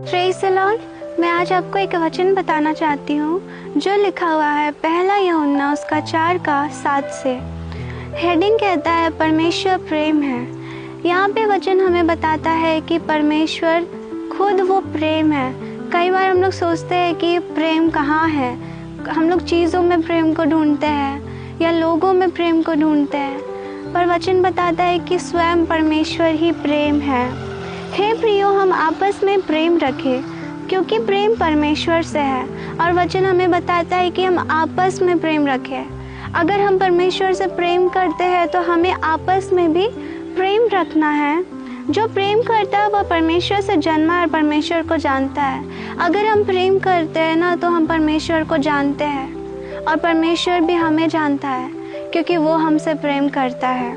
Praise the Lord. मैं आज आपको एक वचन बताना चाहती हूँ जो लिखा हुआ है पहला यूहन्ना उसका 4:7 से। हेडिंग कहता है परमेश्वर प्रेम है। यहाँ पे वचन हमें बताता है कि परमेश्वर खुद वो प्रेम है। कई बार हम लोग सोचते हैं कि प्रेम कहाँ है, हम लोग चीज़ों में प्रेम को ढूंढते हैं या लोगों में प्रेम को ढूंढते हैं, पर वचन बताता है कि स्वयं परमेश्वर ही प्रेम है। हे प्रियो, हम आपस में प्रेम रखें क्योंकि प्रेम परमेश्वर से है और वचन हमें बताता है कि हम आपस में प्रेम रखें। अगर हम परमेश्वर से प्रेम करते हैं तो हमें आपस में भी प्रेम रखना है। जो प्रेम करता है वह परमेश्वर से जन्मा और परमेश्वर को जानता है। अगर हम प्रेम करते हैं ना तो हम परमेश्वर को जानते हैं और परमेश्वर भी हमें जानता है क्योंकि वो हमसे प्रेम करता है।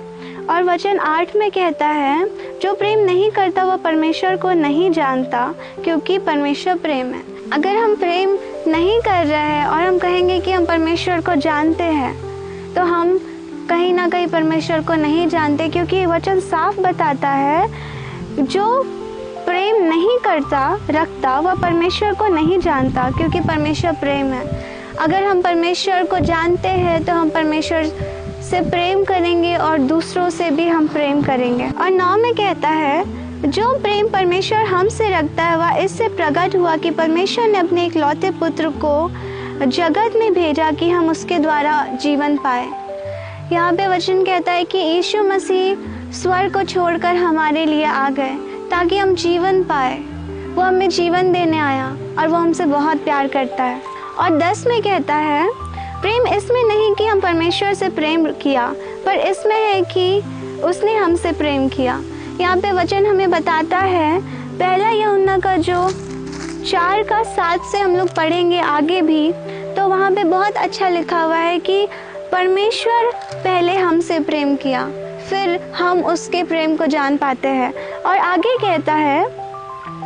और वचन 8 में कहता है जो प्रेम नहीं करता वह परमेश्वर को नहीं जानता क्योंकि परमेश्वर प्रेम है। अगर हम प्रेम नहीं कर रहे हैं और हम कहेंगे कि हम परमेश्वर को जानते हैं तो हम कहीं ना कहीं परमेश्वर को नहीं जानते, क्योंकि वचन साफ बताता है जो प्रेम नहीं करता रखता वह परमेश्वर को नहीं जानता क्योंकि परमेश्वर प्रेम है। अगर हम परमेश्वर को जानते हैं तो हम परमेश्वर से प्रेम करेंगे और दूसरों से भी हम प्रेम करेंगे। और 9 में कहता है जो प्रेम परमेश्वर हमसे रखता है वह इससे प्रकट हुआ कि परमेश्वर ने अपने इकलौते पुत्र को जगत में भेजा कि हम उसके द्वारा जीवन पाए। यहाँ पे वचन कहता है कि यीशु मसीह स्वर्ग को छोड़कर हमारे लिए आ गए ताकि हम जीवन पाए। वो हमें जीवन देने आया और वो हमसे बहुत प्यार करता है। और 10 में कहता है प्रेम इसमें नहीं कि हम परमेश्वर से प्रेम किया, पर इसमें है कि उसने हमसे प्रेम किया। यहाँ पे वचन हमें बताता है पहला यूहन्ना का जो 4:7 से हम लोग पढ़ेंगे आगे भी, तो वहाँ पे बहुत अच्छा लिखा हुआ है कि परमेश्वर पहले हमसे प्रेम किया, फिर हम उसके प्रेम को जान पाते हैं। और आगे कहता है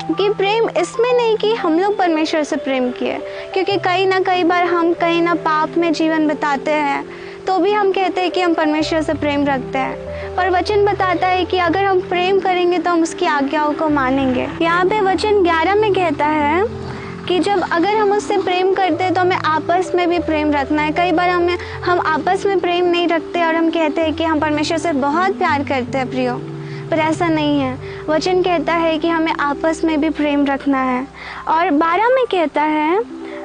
कि प्रेम इसमें नहीं कि हम लोग परमेश्वर से प्रेम किए, क्योंकि कई बार हम कहीं ना पाप में जीवन बिताते हैं तो भी हम कहते हैं कि हम परमेश्वर से प्रेम रखते हैं। पर वचन बताता है कि अगर हम प्रेम करेंगे तो हम उसकी आज्ञाओं को मानेंगे। यहाँ पे वचन 11 में कहता है कि जब अगर हम उससे प्रेम करते हैं तो हमें आपस में भी प्रेम रखना है। कई बार हम आपस में प्रेम नहीं रखते और हम कहते हैं कि हम परमेश्वर से बहुत प्यार करते हैं प्रियो, पर ऐसा नहीं है। वचन कहता है कि हमें आपस में भी प्रेम रखना है। और 12 में कहता है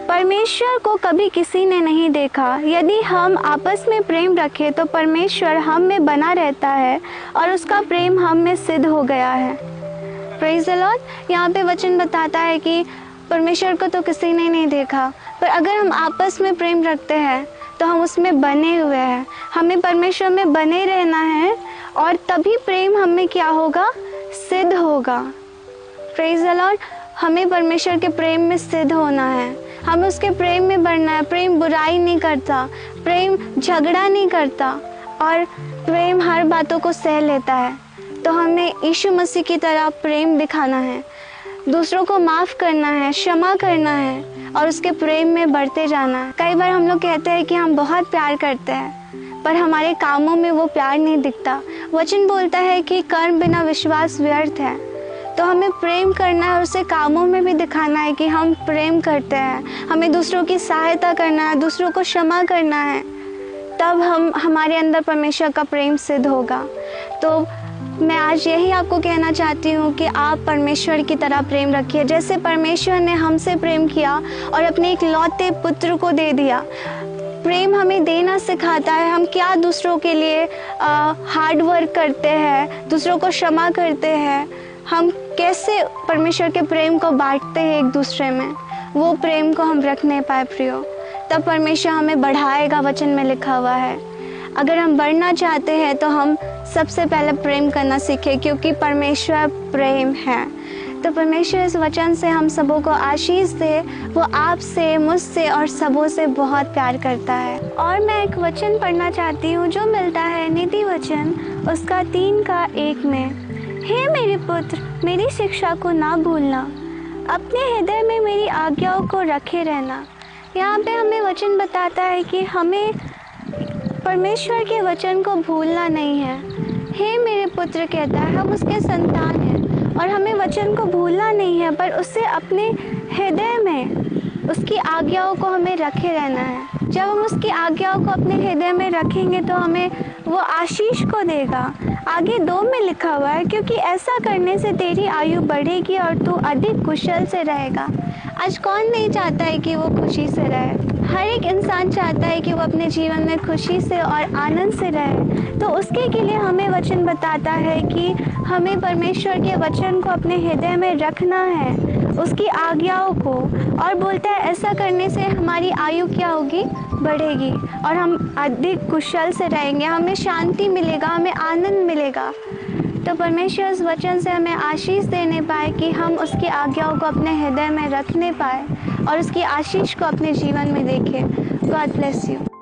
परमेश्वर को कभी किसी ने नहीं देखा। यदि हम आपस में प्रेम रखें तो परमेश्वर हम में बना रहता है और उसका प्रेम हम में सिद्ध हो गया है। Praise the Lord. यहाँ पे वचन बताता है कि परमेश्वर को तो किसी ने नहीं देखा, पर अगर हम आपस में प्रेम रखते हैं तो हम उसमें बने हुए हैं। हमें परमेश्वर में बने रहना है और तभी प्रेम हमें क्या होगा, सिद्ध होगा। Praise the Lord. हमें परमेश्वर के प्रेम में सिद्ध होना है, हमें उसके प्रेम में बढ़ना है। प्रेम बुराई नहीं करता, प्रेम झगड़ा नहीं करता और प्रेम हर बातों को सह लेता है। तो हमें यीशु मसीह की तरह प्रेम दिखाना है, दूसरों को माफ़ करना है, क्षमा करना है और उसके प्रेम में बढ़ते जाना है। कई बार हम लोग कहते हैं कि हम बहुत प्यार करते हैं पर हमारे कामों में वो प्यार नहीं दिखता। वचन बोलता है कि कर्म बिना विश्वास व्यर्थ है। तो हमें प्रेम करना है और उसे कामों में भी दिखाना है कि हम प्रेम करते हैं। हमें दूसरों की सहायता करना है, दूसरों को क्षमा करना है, तब हमारे अंदर परमेश्वर का प्रेम सिद्ध होगा। तो मैं आज यही आपको कहना चाहती हूँ कि आप परमेश्वर की तरह प्रेम रखिए। जैसे परमेश्वर ने हमसे प्रेम किया और अपने इकलौते पुत्र को दे दिया। प्रेम हमें देना सिखाता है। हम क्या दूसरों के लिए हार्ड वर्क करते हैं, दूसरों को क्षमा करते हैं, हम कैसे परमेश्वर के प्रेम को बांटते हैं एक दूसरे में, वो प्रेम को हम रख नहीं पाए प्रियो, तब परमेश्वर हमें बढ़ाएगा। वचन में लिखा हुआ है अगर हम बढ़ना चाहते हैं तो हम सबसे पहले प्रेम करना सीखें, क्योंकि परमेश्वर प्रेम है। तो परमेश्वर इस वचन से हम सबों को आशीष दे। वो आपसे, मुझसे और सबों से बहुत प्यार करता है। और मैं एक वचन पढ़ना चाहती हूँ जो मिलता है नीति वचन उसका 3:1 में। हे मेरे पुत्र, मेरी शिक्षा को ना भूलना, अपने हृदय में मेरी आज्ञाओं को रखे रहना। यहाँ पे हमें वचन बताता है कि हमें परमेश्वर के वचन को भूलना नहीं है। हे मेरे पुत्र कहता है, हम उसके संतान हैं और हमें वचन को भूलना नहीं है, पर उससे अपने हृदय में उसकी आज्ञाओं को हमें रखे रहना है। जब हम उसकी आज्ञाओं को अपने हृदय में रखेंगे तो हमें वो आशीष को देगा। आगे 2 में लिखा हुआ है, क्योंकि ऐसा करने से तेरी आयु बढ़ेगी और तू अधिक कुशल से रहेगा। आज कौन नहीं चाहता है कि वो खुशी से रहे? हर एक इंसान चाहता है कि वो अपने जीवन में खुशी से और आनंद से रहे। तो उसके के लिए हमें वचन बताता है कि हमें परमेश्वर के वचन को अपने हृदय में रखना है, उसकी आज्ञाओं को। और बोलता है ऐसा करने से हमारी आयु क्या होगी? बढ़ेगी और हम अधिक कुशल से रहेंगे, हमें शांति मिलेगा, हमें आनंद मिलेगा। तो परमेश्वर इस वचन से हमें आशीष देने पाए कि हम उसकी आज्ञाओं को अपने हृदय में रखने पाए और उसकी आशीष को अपने जीवन में देखें। God bless you.